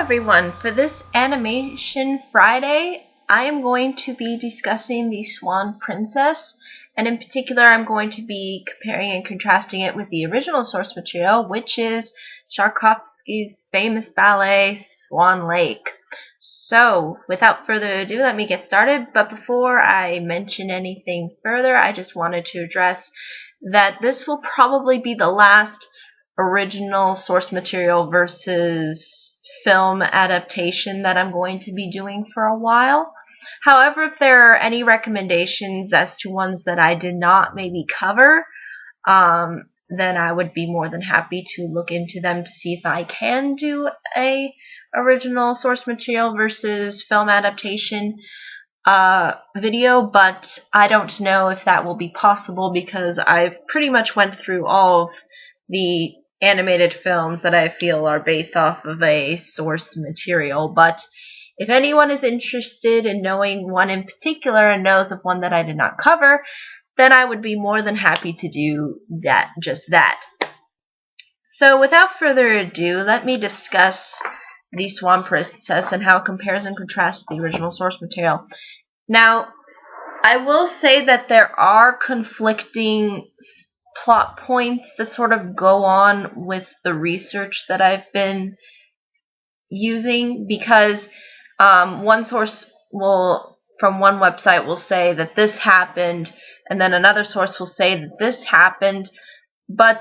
everyone. For this Animation Friday, I am going to be discussing the Swan Princess, and in particular I'm going to be comparing and contrasting it with the original source material, which is Tchaikovsky's famous ballet Swan Lake. So, without further ado, let me get started, but before I mention anything further, I just wanted to address that this will probably be the last original source material versus film adaptation that I'm going to be doing for a while. However, if there are any recommendations as to ones that I did not maybe cover, then I would be more than happy to look into them to see if I can do a original source material versus film adaptation video, but I don't know if that will be possible because I've pretty much went through all of the animated films that I feel are based off of a source material. But if anyone is interested in knowing one in particular and knows of one that I did not cover, then I would be more than happy to do just that. So without further ado, let me discuss the Swan Princess and how it compares and contrasts to the original source material. Now, I will say that there are conflicting plot points that sort of go on with the research that I've been using, because one source from one website will say that this happened, and then another source will say that this happened, but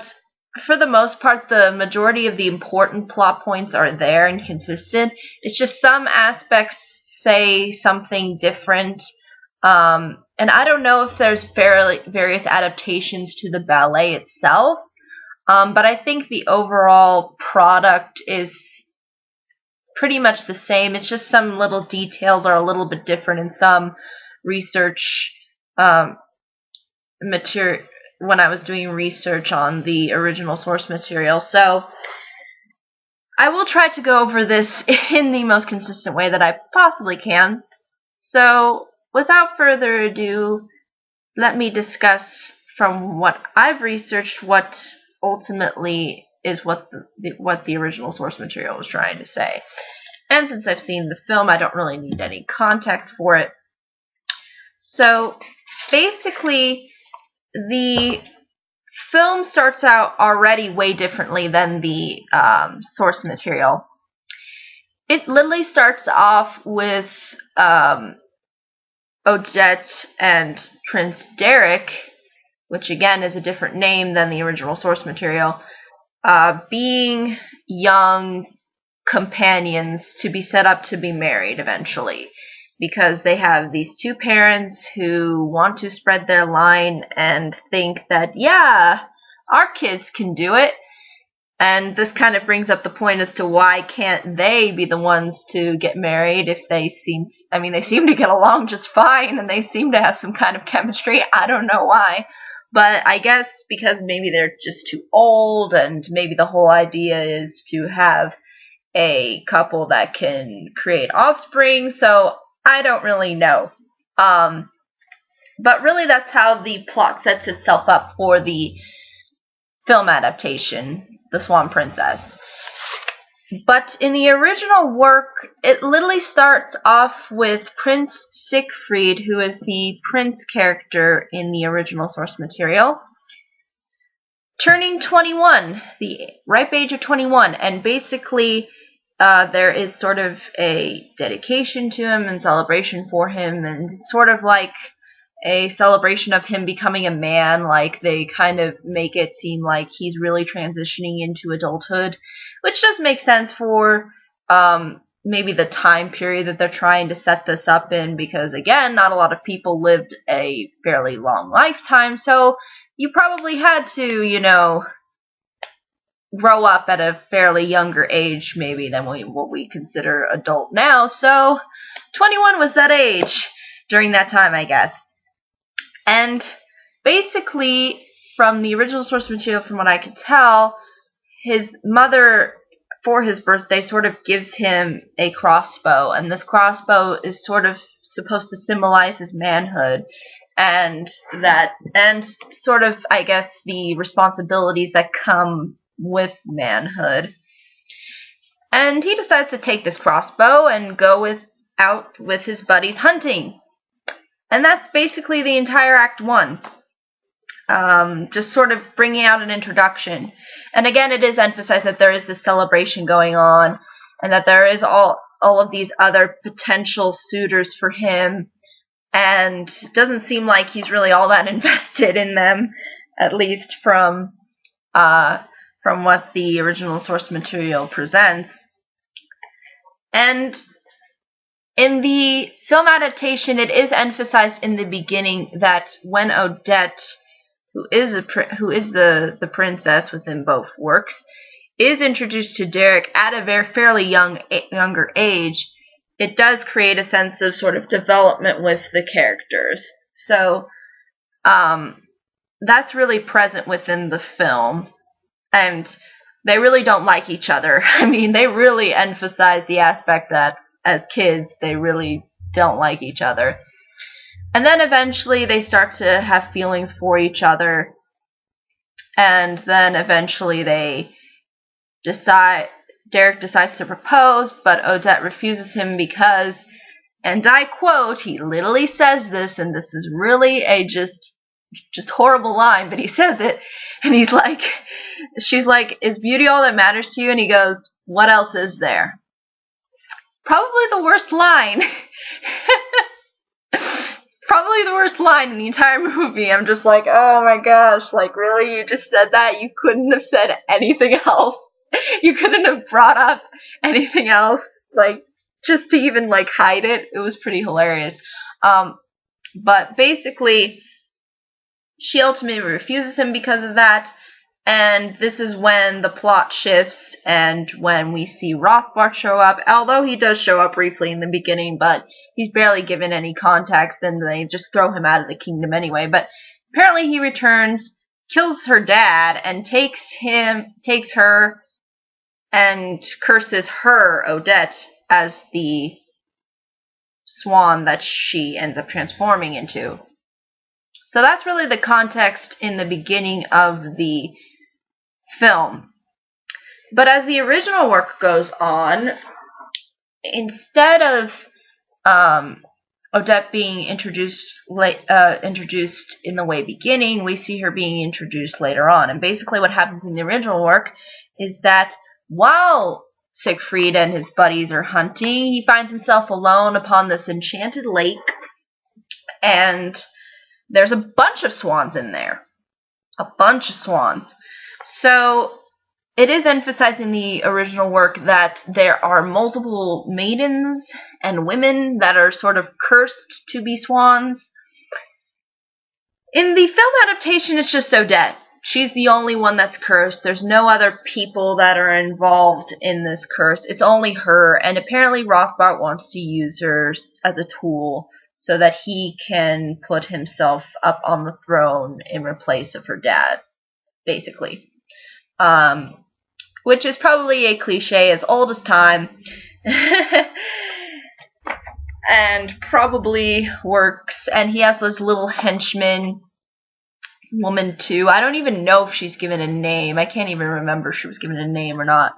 for the most part the majority of the important plot points are there and consistent. It's just some aspects say something different. And I don't know if there's various adaptations to the ballet itself, but I think the overall product is pretty much the same. It's just some little details are a little bit different in some research material when I was doing research on the original source material. So I will try to go over this in the most consistent way that I possibly can. So without further ado, let me discuss from what I've researched what ultimately is what the original source material was trying to say. And since I've seen the film, I don't really need any context for it. So basically, the film starts out already way differently than the source material. It literally starts off with Odette and Prince Derek, which again is a different name than the original source material, being young companions to be set up to be married eventually, because they have these two parents who want to spread their line and think that, yeah, our kids can do it. And this kind of brings up the point as to why can't they be the ones to get married if they seem to get along just fine and they seem to have some kind of chemistry. I don't know why. But I guess because maybe they're just too old, and maybe the whole idea is to have a couple that can create offspring, so I don't really know. But really that's how the plot sets itself up for the film adaptation, The Swan Princess. But in the original work, it literally starts off with Prince Siegfried, who is the prince character in the original source material, turning 21, the ripe age of 21, and basically there is sort of a dedication to him and celebration for him, and sort of like a celebration of him becoming a man. Like, they kind of make it seem like he's really transitioning into adulthood, which does make sense for maybe the time period that they're trying to set this up in, because again, not a lot of people lived a fairly long lifetime, so you probably had to, grow up at a fairly younger age maybe than what we consider adult now. So 21 was that age during that time, I guess. And basically, from the original source material, from what I could tell, his mother, for his birthday, sort of gives him a crossbow, and this crossbow is sort of supposed to symbolize his manhood, and sort of, I guess, the responsibilities that come with manhood. And he decides to take this crossbow and go out with his buddies hunting. And that's basically the entire Act 1. Just sort of bringing out an introduction. And again, it is emphasized that there is this celebration going on, and that there is all of these other potential suitors for him, and it doesn't seem like he's really all that invested in them, at least from what the original source material presents. And in the film adaptation, it is emphasized in the beginning that when Odette, who is the princess within both works, is introduced to Derek at a fairly younger age, it does create a sense of sort of development with the characters. So that's really present within the film, and they really don't like each other. I mean, they really emphasize the aspect that as kids they really don't like each other. And then eventually they start to have feelings for each other, and then eventually Derek decides to propose, but Odette refuses him because, and I quote, he literally says this, and this is really a just horrible line, but he says it, and she's like, is beauty all that matters to you? And he goes, what else is there? Probably the worst line. Probably the worst line in the entire movie. I'm just like, oh my gosh, like really? You just said that? You couldn't have said anything else. You couldn't have brought up anything else, like, just to even, like, hide it. It was pretty hilarious. But basically, she ultimately refuses him because of that, and this is when the plot shifts, and when we see Rothbard show up, although he does show up briefly in the beginning, but he's barely given any context, and they just throw him out of the kingdom anyway. But apparently he returns, kills her dad, and takes her and curses her, Odette, as the swan that she ends up transforming into. So that's really the context in the beginning of the film. But as the original work goes on, instead of Odette being introduced in the way beginning, we see her being introduced later on. And basically what happens in the original work is that while Siegfried and his buddies are hunting, he finds himself alone upon this enchanted lake, and there's a bunch of swans in there. A bunch of swans. So it is emphasized in the original work that there are multiple maidens and women that are sort of cursed to be swans. In the film adaptation, it's just Odette. She's the only one that's cursed. There's no other people that are involved in this curse. It's only her, and apparently Rothbard wants to use her as a tool so that he can put himself up on the throne in replace of her dad, basically. Which is probably a cliche as old as time, and probably works. And he has this little henchman woman too. I don't even know if she's given a name. I can't even remember if she was given a name or not.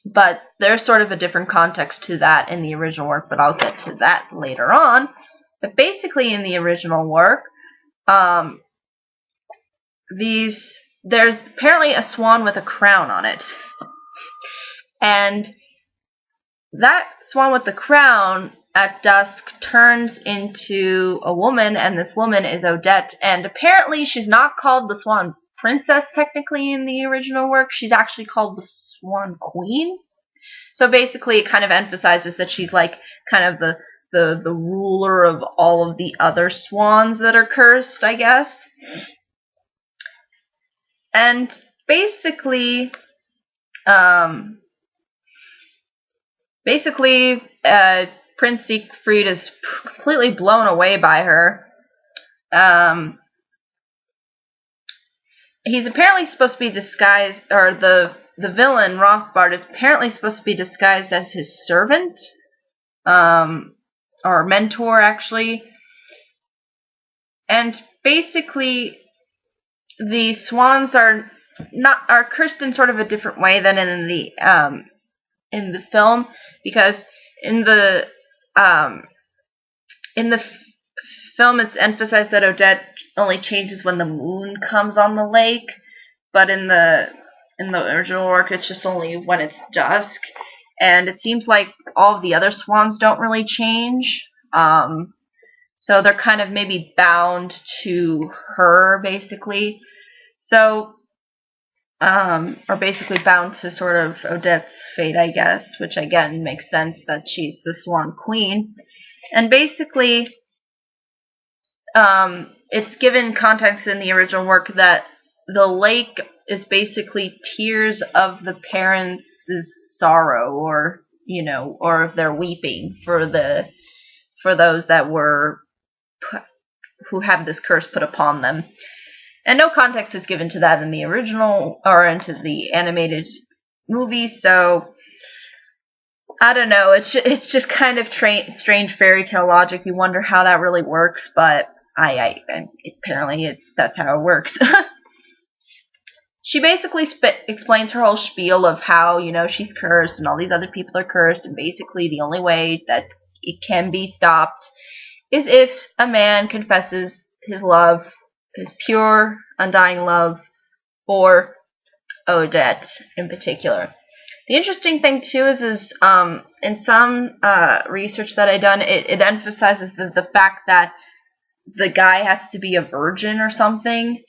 But there's sort of a different context to that in the original work, but I'll get to that later on. But basically in the original work, there's apparently a swan with a crown on it. And that swan with the crown at dusk turns into a woman, and this woman is Odette. And apparently she's not called the Swan Princess technically in the original work. She's actually called the Swan Queen. So basically it kind of emphasizes that she's like kind of the ruler of all of the other swans that are cursed, I guess. And basically, Prince Siegfried is completely blown away by her. He's apparently supposed to be disguised, or the villain, Rothbard, is apparently supposed to be disguised as his servant, or mentor, actually. And basically, the swans are cursed in sort of a different way than in the in the film, because in the um, film it's emphasized that Odette only changes when the moon comes on the lake, but in the original work it's just only when it's dusk. And it seems like all of the other swans don't really change. So they're kind of maybe bound to her, basically. So, or basically bound to sort of Odette's fate, I guess, which again makes sense that she's the Swan Queen. And basically, it's given context in the original work that the lake is basically tears of the parents' sorrow, or or of their weeping for those that were who have this curse put upon them. And no context is given to that in the original or into the animated movie, so I don't know. It's just kind of strange fairy tale logic. You wonder how that really works, but apparently that's how it works. She basically explains her whole spiel of how, she's cursed and all these other people are cursed, and basically the only way that it can be stopped is if a man confesses his love, his pure, undying love for Odette in particular. The interesting thing too is in some research that I done, it emphasizes the fact that the guy has to be a virgin or something.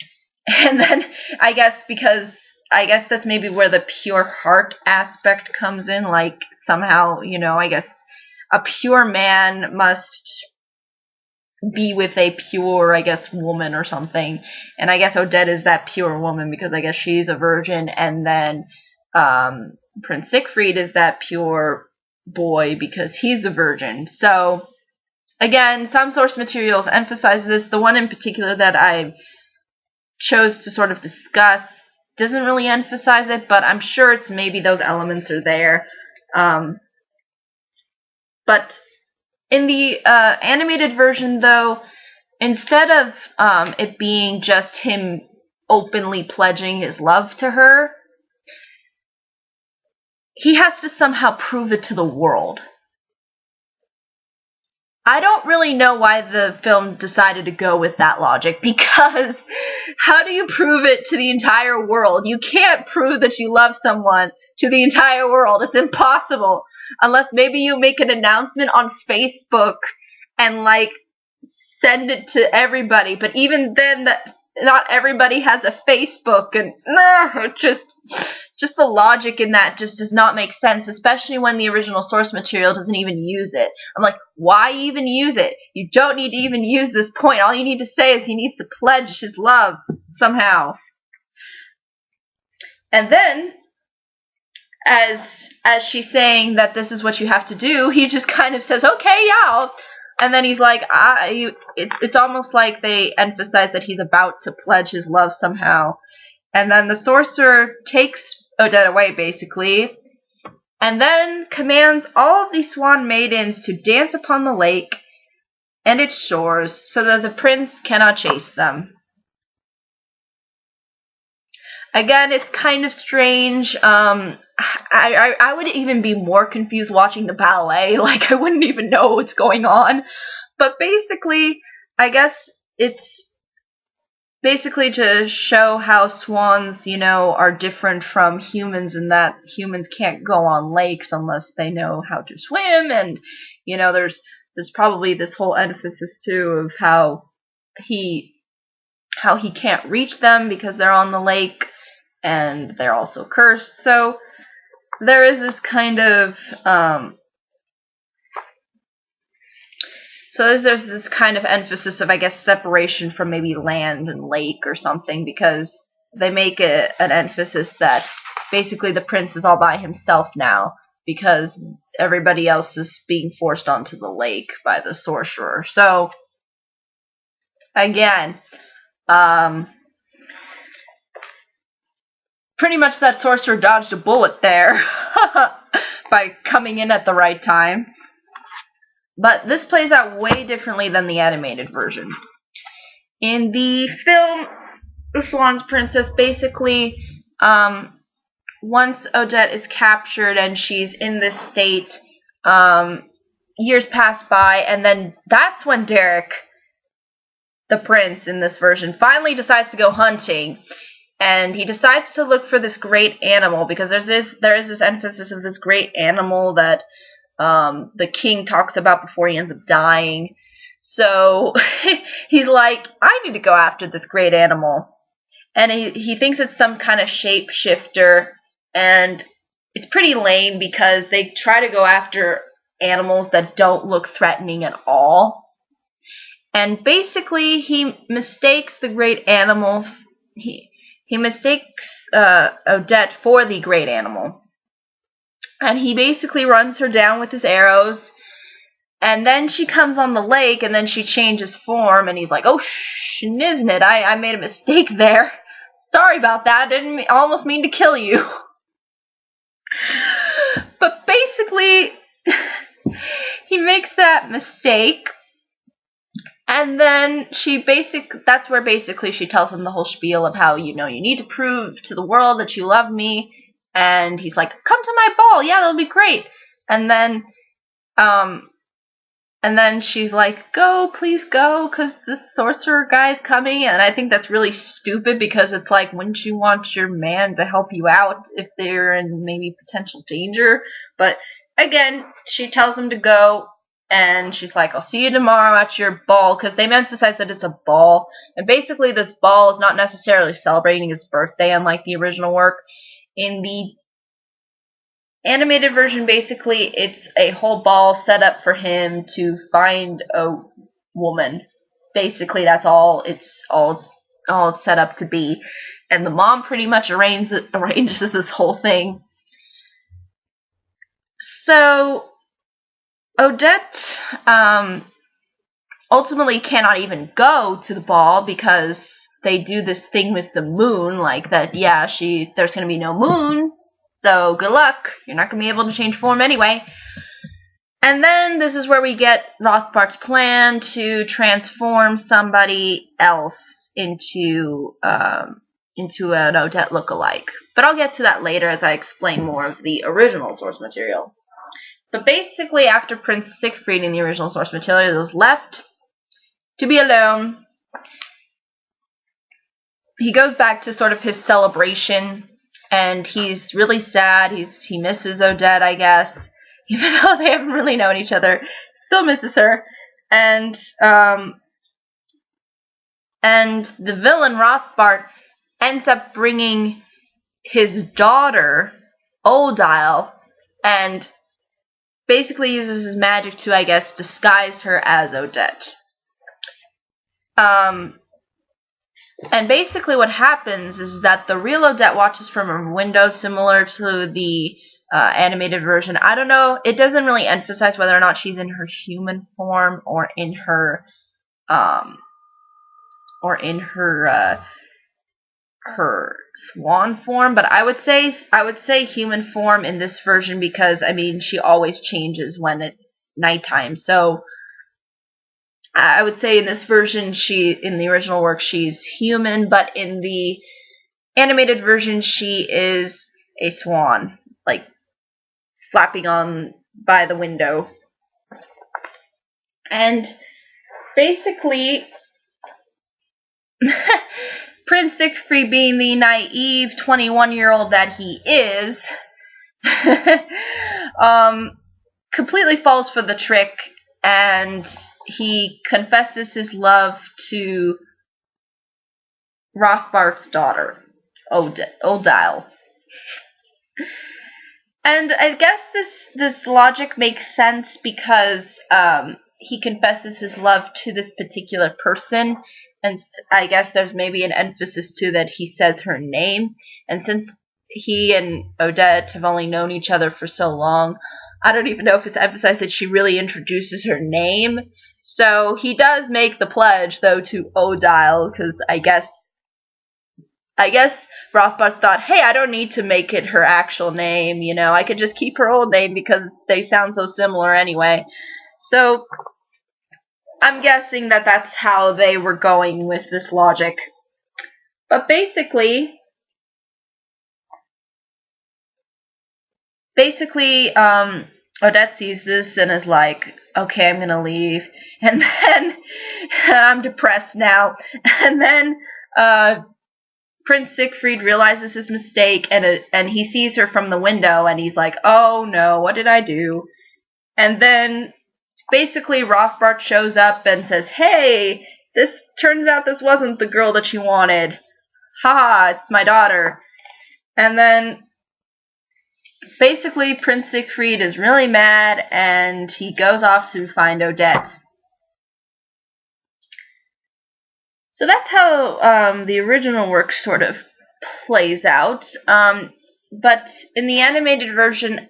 And then I guess that's maybe where the pure heart aspect comes in, like somehow, I guess a pure man must be with a pure, I guess, woman or something. And I guess Odette is that pure woman because I guess she's a virgin, and then Prince Siegfried is that pure boy because he's a virgin. So again, some source materials emphasize this. The one in particular that I chose to sort of discuss doesn't really emphasize it, but I'm sure it's maybe those elements are there. But in the animated version, though, instead of it being just him openly pledging his love to her, he has to somehow prove it to the world. I don't really know why the film decided to go with that logic, because how do you prove it to the entire world? You can't prove that you love someone to the entire world. It's impossible. Unless maybe you make an announcement on Facebook and, like, send it to everybody. But even then, not everybody has a Facebook, and just the logic in that just does not make sense, especially when the original source material doesn't even use it. I'm like, why even use it? You don't need to even use this point. All you need to say is he needs to pledge his love somehow. And then, as she's saying that this is what you have to do, he just kind of says, okay, yeah, and then he's like, it's almost like they emphasize that he's about to pledge his love somehow. And then the sorcerer takes Odette away, basically, and then commands all of these swan maidens to dance upon the lake and its shores so that the prince cannot chase them. Again, it's kind of strange. I would even be more confused watching the ballet. Like, I wouldn't even know what's going on. But basically, I guess it's basically to show how swans, are different from humans, and that humans can't go on lakes unless they know how to swim. And, there's probably this whole emphasis, too, of how he can't reach them because they're on the lake, and they're also cursed. So there is this kind of there's this kind of emphasis of, I guess, separation from maybe land and lake or something, because they make an emphasis that basically the prince is all by himself now because everybody else is being forced onto the lake by the sorcerer. So again, pretty much that sorcerer dodged a bullet there by coming in at the right time. But this plays out way differently than the animated version. In the film, The Swan's Princess, basically, once Odette is captured and she's in this state, years pass by, and then that's when Derek, the prince in this version, finally decides to go hunting. And he decides to look for this great animal, because there is this emphasis of this great animal that the king talks about before he ends up dying. So he's like, I need to go after this great animal. And he thinks it's some kind of shapeshifter, and it's pretty lame because they try to go after animals that don't look threatening at all. And basically, he mistakes the great animal. He mistakes Odette for the great animal. And he basically runs her down with his arrows. And then she comes on the lake, and then she changes form, and he's like, oh, schniznit, I made a mistake there. Sorry about that, didn't almost mean to kill you. But basically, he makes that mistake, and then that's where basically she tells him the whole spiel of how, you need to prove to the world that you love me. And he's like, come to my ball, yeah, that'll be great. And then she's like, go, please go, because the sorcerer guy's coming. And I think that's really stupid, because it's like, wouldn't you want your man to help you out if they're in maybe potential danger? But again, she tells him to go, and she's like, I'll see you tomorrow at your ball, because they emphasize that it's a ball. And basically this ball is not necessarily celebrating his birthday, unlike the original work. In the animated version, basically, it's a whole ball set up for him to find a woman. Basically, that's all it's set up to be. And the mom pretty much arranges this whole thing. So Odette ultimately cannot even go to the ball, because they do this thing with the moon, like that, yeah, there's going to be no moon, so good luck, you're not going to be able to change form anyway. And then this is where we get Rothbart's plan to transform somebody else into an Odette lookalike. But I'll get to that later as I explain more of the original source material. But basically, after Prince Siegfried in the original source material is left to be alone, he goes back to sort of his celebration, and he's really sad. He misses Odette, I guess, even though they haven't really known each other. Still misses her, and the villain Rothbart ends up bringing his daughter Odile, and basically uses his magic to, I guess, disguise her as Odette. And basically what happens is that the real Odette watches from a window, similar to the animated version. I don't know, it doesn't really emphasize whether or not she's in her human form or in her swan form, but I would say human form in this version, because I mean she always changes when it's nighttime. So I would say in this version, in the original work, she's human, but in the animated version, she is a swan, like flapping on by the window. And basically, Prince Siegfried, being the naive 21-year-old that he is, completely falls for the trick, and he confesses his love to Rothbart's daughter, Odile. And I guess this logic makes sense, because he confesses his love to this particular person, and I guess there's maybe an emphasis too that he says her name. And since he and Odette have only known each other for so long, I don't even know if it's emphasized that she really introduces her name. So he does make the pledge, though, to Odile, because I guess Rothbart thought, hey, I don't need to make it her actual name, I could just keep her old name because they sound so similar anyway. So I'm guessing that that's how they were going with this logic. But basically, basically, Odette sees this and is like, okay, I'm gonna leave. And then, I'm depressed now. And then, Prince Siegfried realizes his mistake, and he sees her from the window, and he's like, oh no, what did I do? And then, basically, Rothbart shows up and says, hey, this turns out this wasn't the girl that you wanted. Haha, it's my daughter. And then, basically, Prince Siegfried is really mad, and he goes off to find Odette. So that's how the original work sort of plays out. But in the animated version,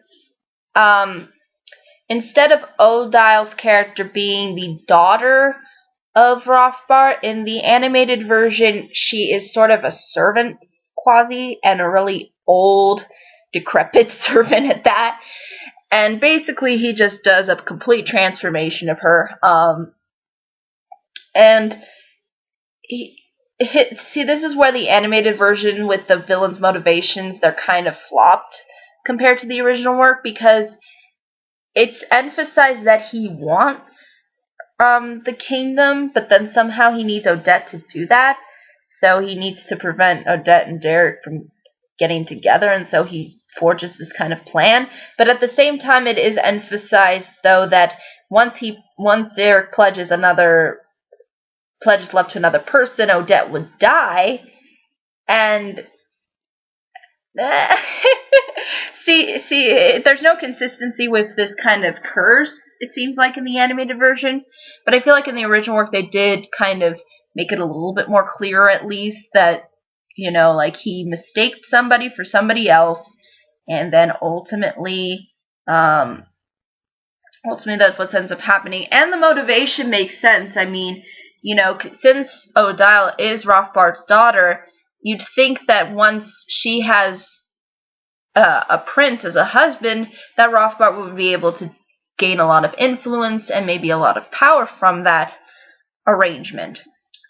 instead of Odile's character being the daughter of Rothbart, in the animated version, she is sort of a servant, quasi, and a really old, decrepit servant at that. And basically, he just does a complete transformation of her. See, this is where the animated version with the villain's motivations, they're kind of flopped compared to the original work, because it's emphasized that he wants the kingdom, but then somehow he needs Odette to do that. So he needs to prevent Odette and Derek from getting together, and so he forges this kind of plan. But at the same time, it is emphasized, though, that once Derek pledges love to another person, Odette would die. And see, there's no consistency with this kind of curse, it seems like, in the animated version. But I feel like in the original work, they did kind of make it a little bit more clear, at least, that, you know, like, he mistaked somebody for somebody else, and then ultimately that's what ends up happening. And the motivation makes sense. I mean, you know, since Odile is Rothbart's daughter, you'd think that once she has a prince as a husband, that Rothbart would be able to gain a lot of influence and maybe a lot of power from that arrangement.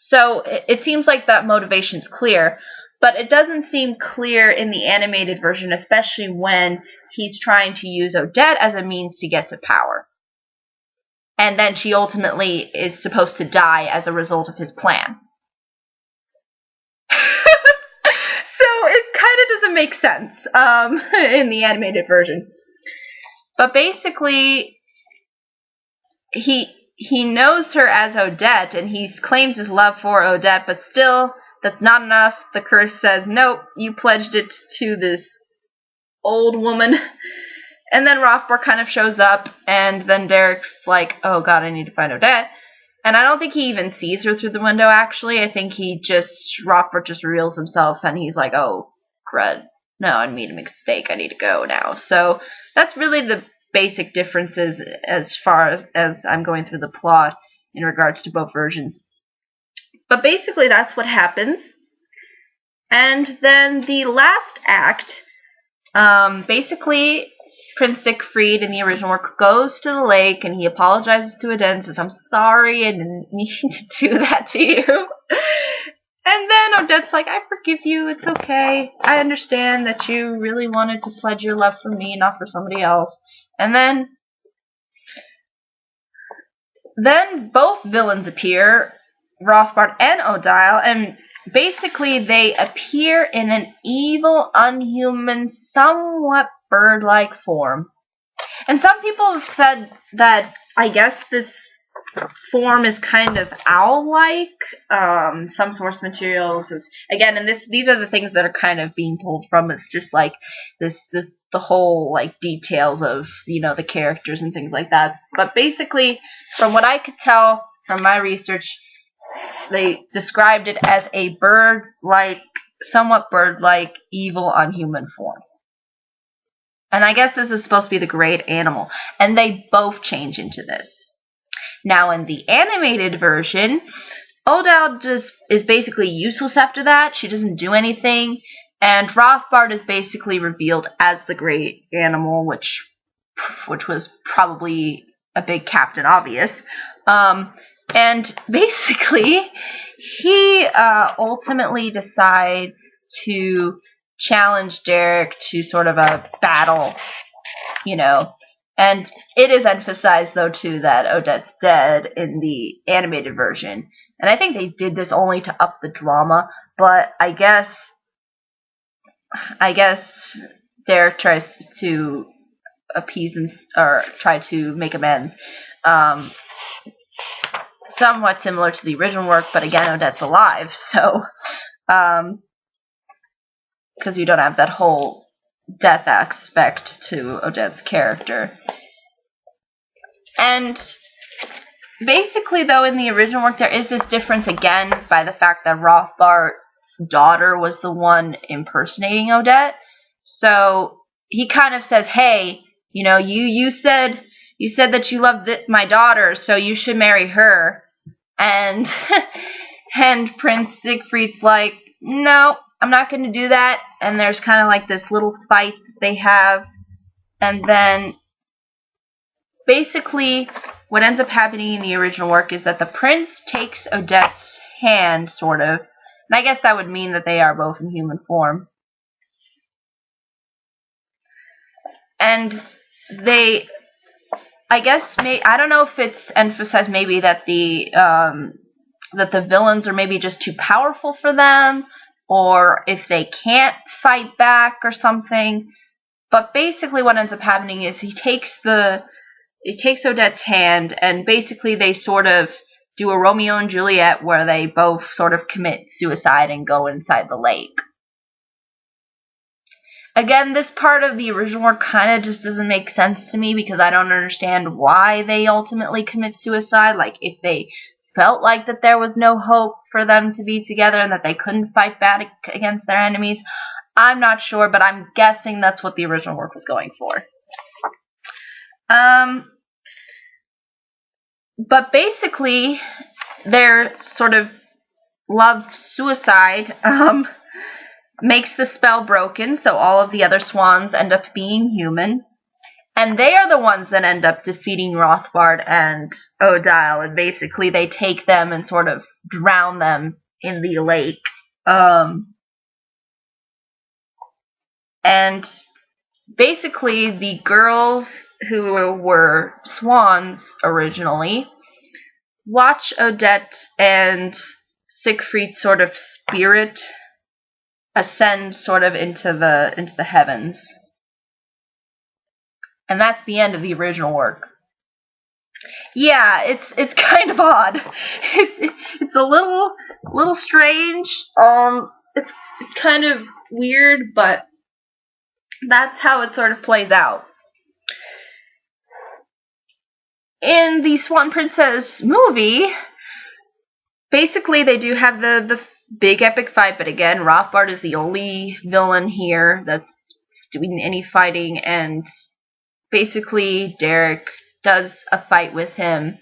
So it seems like that motivation's clear, but it doesn't seem clear in the animated version, especially when he's trying to use Odette as a means to get to power. And then she ultimately is supposed to die as a result of his plan. So it kind of doesn't make sense in the animated version. But basically, he knows her as Odette, and he claims his love for Odette, but still, that's not enough. The curse says, nope, you pledged it to this old woman. And then Rothbart kind of shows up, and then Derek's like, oh god, I need to find Odette. And I don't think he even sees her through the window, actually. I think Rothbart just reveals himself, and he's like, oh, crud. No, I made a mistake. I need to go now. So that's really the basic differences as far as I'm going through the plot in regards to both versions. But basically, that's what happens. And then the last act, basically, Prince Siegfried in the original work goes to the lake, and he apologizes to Odette and says, I'm sorry, I didn't mean to do that to you. And then Odette's like, I forgive you, it's okay. I understand that you really wanted to pledge your love for me, not for somebody else. And then both villains appear, Rothbart and Odile, and basically they appear in an evil, unhuman, somewhat bird-like form. And some people have said that, I guess, this form is kind of owl-like. Some source materials, again, and these are the things that are kind of being pulled from. It's just like the whole, like, details of, you know, the characters and things like that. But basically, from what I could tell from my research, they described it as a bird-like, somewhat bird-like, evil, unhuman form. And I guess this is supposed to be the great animal. And they both change into this. Now, in the animated version, Odile just is basically useless after that. She doesn't do anything. And Rothbart is basically revealed as the great animal, which was probably a big Captain Obvious. And basically, he ultimately decides to challenge Derek to sort of a battle And it is emphasized, though, too, that Odette's dead in the animated version. And I think they did this only to up the drama, but I guess Derek tries to appease or try to make amends. Somewhat similar to the original work, but again, Odette's alive, so because you don't have that whole death aspect to Odette's character. And basically, though, in the original work, there is this difference again by the fact that Rothbart's daughter was the one impersonating Odette. So he kind of says, "Hey, you said that you loved my daughter, so you should marry her." And and Prince Siegfried's like, "No, I'm not going to do that." And there's kind of like this little fight that they have, and then basically what ends up happening in the original work is that the prince takes Odette's hand, sort of, and I guess that would mean that they are both in human form. And they, I guess, I don't know if it's emphasized maybe that the villains are maybe just too powerful for them, or if they can't fight back or something. But basically what ends up happening is he takes Odette's hand, and basically they sort of do a Romeo and Juliet where they both sort of commit suicide and go inside the lake. Again, this part of the original work kind of just doesn't make sense to me because I don't understand why they ultimately commit suicide. Like, if they felt like that there was no hope for them to be together and that they couldn't fight back against their enemies, I'm not sure, but I'm guessing that's what the original work was going for. But basically, their sort of love suicide makes the spell broken, so all of the other swans end up being human. And they are the ones that end up defeating Rothbard and Odile, and basically they take them and sort of drown them in the lake. And basically the girls who were swans originally watch Odette and Siegfried's sort of spirit ascend sort of into the heavens. And that's the end of the original work. Yeah, it's kind of odd. It's a little strange. It's kind of weird, but that's how it sort of plays out. In the Swan Princess movie, basically they do have the big epic fight, but again, Rothbard is the only villain here that's doing any fighting, and basically Derek does a fight with him,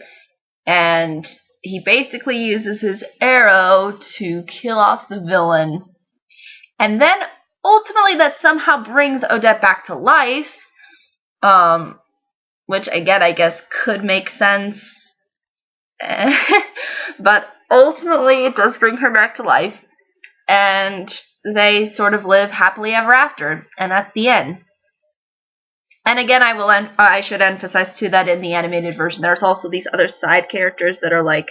and he basically uses his arrow to kill off the villain, and then ultimately that somehow brings Odette back to life, which again I guess could make sense, but ultimately it does bring her back to life, and they sort of live happily ever after, and that's the end. And again, I should emphasize too that in the animated version, there's also these other side characters that are like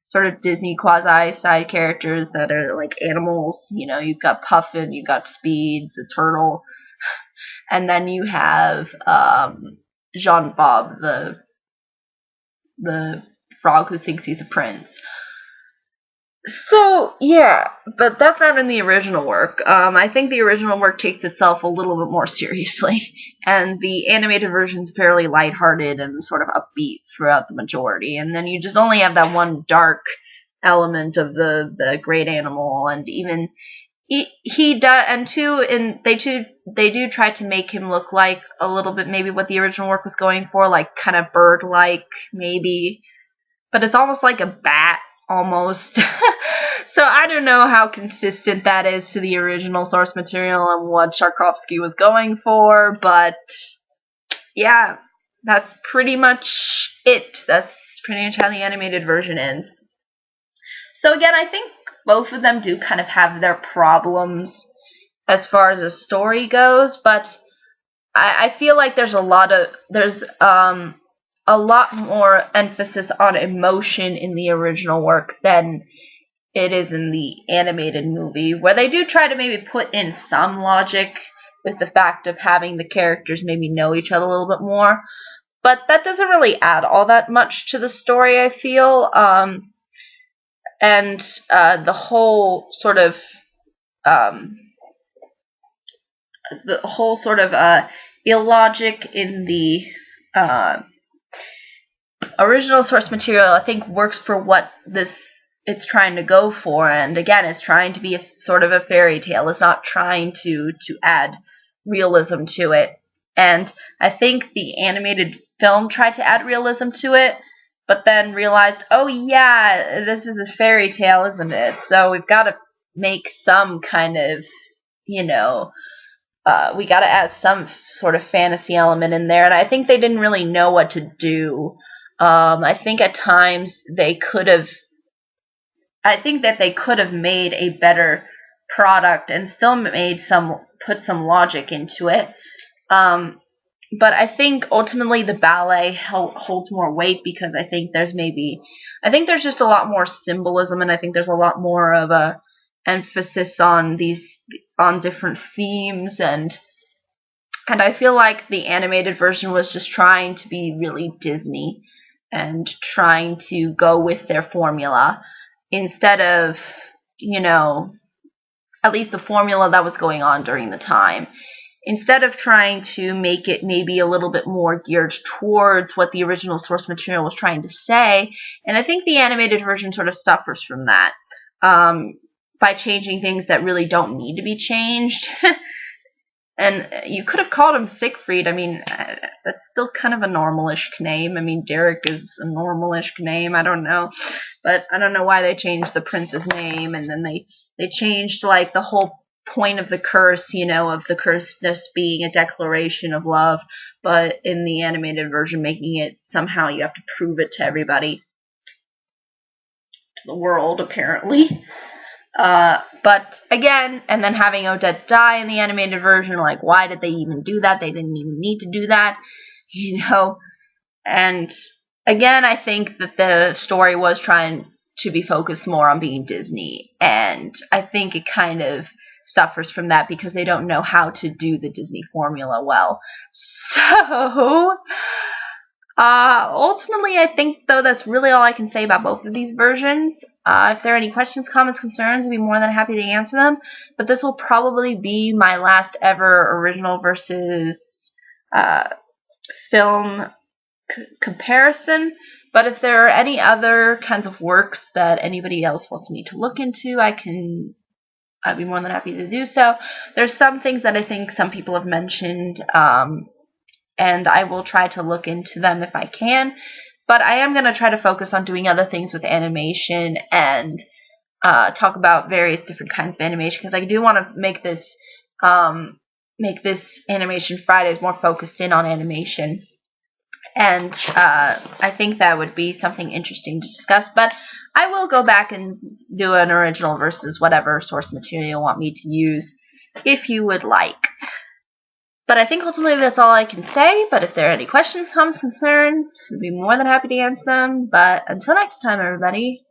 sort of Disney quasi side characters that are like animals. You've got Puffin, you've got Speed, the turtle, and then you have Jean Bob, the frog who thinks he's a prince. So, yeah, but that's not in the original work. I think the original work takes itself a little bit more seriously, and the animated version's fairly lighthearted and sort of upbeat throughout the majority, and then you just only have that one dark element of the great animal, and even he does, and they do try to make him look like a little bit maybe what the original work was going for, like kind of bird-like maybe, but it's almost like a bat. Almost. So I don't know how consistent that is to the original source material and what Tchaikovsky was going for, but yeah, that's pretty much it. That's pretty much how the animated version ends. So again, I think both of them do kind of have their problems as far as the story goes, but I feel like there's a lot more emphasis on emotion in the original work than it is in the animated movie, where they do try to maybe put in some logic with the fact of having the characters maybe know each other a little bit more. But that doesn't really add all that much to the story, I feel. And the whole sort of um, illogic in the original source material, I think, works for what it's trying to go for. And again, it's trying to be sort of a fairy tale. It's not trying to add realism to it. And I think the animated film tried to add realism to it, but then realized, oh yeah, this is a fairy tale, isn't it? So we've got to make some kind of, we got to add some sort of fantasy element in there. And I think they didn't really know what to do. I think at times they could have made a better product and still put some logic into it. But I think ultimately the ballet holds more weight because I think there's just a lot more symbolism, and I think there's a lot more of a emphasis on different themes, and I feel like the animated version was just trying to be really Disney and trying to go with their formula instead of, at least the formula that was going on during the time. Instead of trying to make it maybe a little bit more geared towards what the original source material was trying to say. And I think the animated version sort of suffers from that by changing things that really don't need to be changed. And you could have called him Siegfried. I mean, that's still kind of a normalish name. I mean, Derek is a normalish name. I don't know. But I don't know why they changed the prince's name, and then they changed, like, the whole point of the curse, of the curse just being a declaration of love, but in the animated version making it somehow you have to prove it to everybody, to the world, apparently. But again, and then having Odette die in the animated version, like, why did they even do that? They didn't even need to do that, and again, I think that the story was trying to be focused more on being Disney, and I think it kind of suffers from that because they don't know how to do the Disney formula well. So, ultimately, I think, though, that's really all I can say about both of these versions. If there are any questions, comments, concerns, I'd be more than happy to answer them. But this will probably be my last ever original versus film comparison. But if there are any other kinds of works that anybody else wants me to look into, I'd be more than happy to do so. There's some things that I think some people have mentioned, and I will try to look into them if I can. But I am going to try to focus on doing other things with animation and talk about various different kinds of animation, because I do want to make this Animation Fridays more focused in on animation. And I think that would be something interesting to discuss. But I will go back and do an original versus whatever source material you want me to use, if you would like. But I think ultimately that's all I can say. But if there are any questions, comments, concerns, I'd be more than happy to answer them. But until next time, everybody.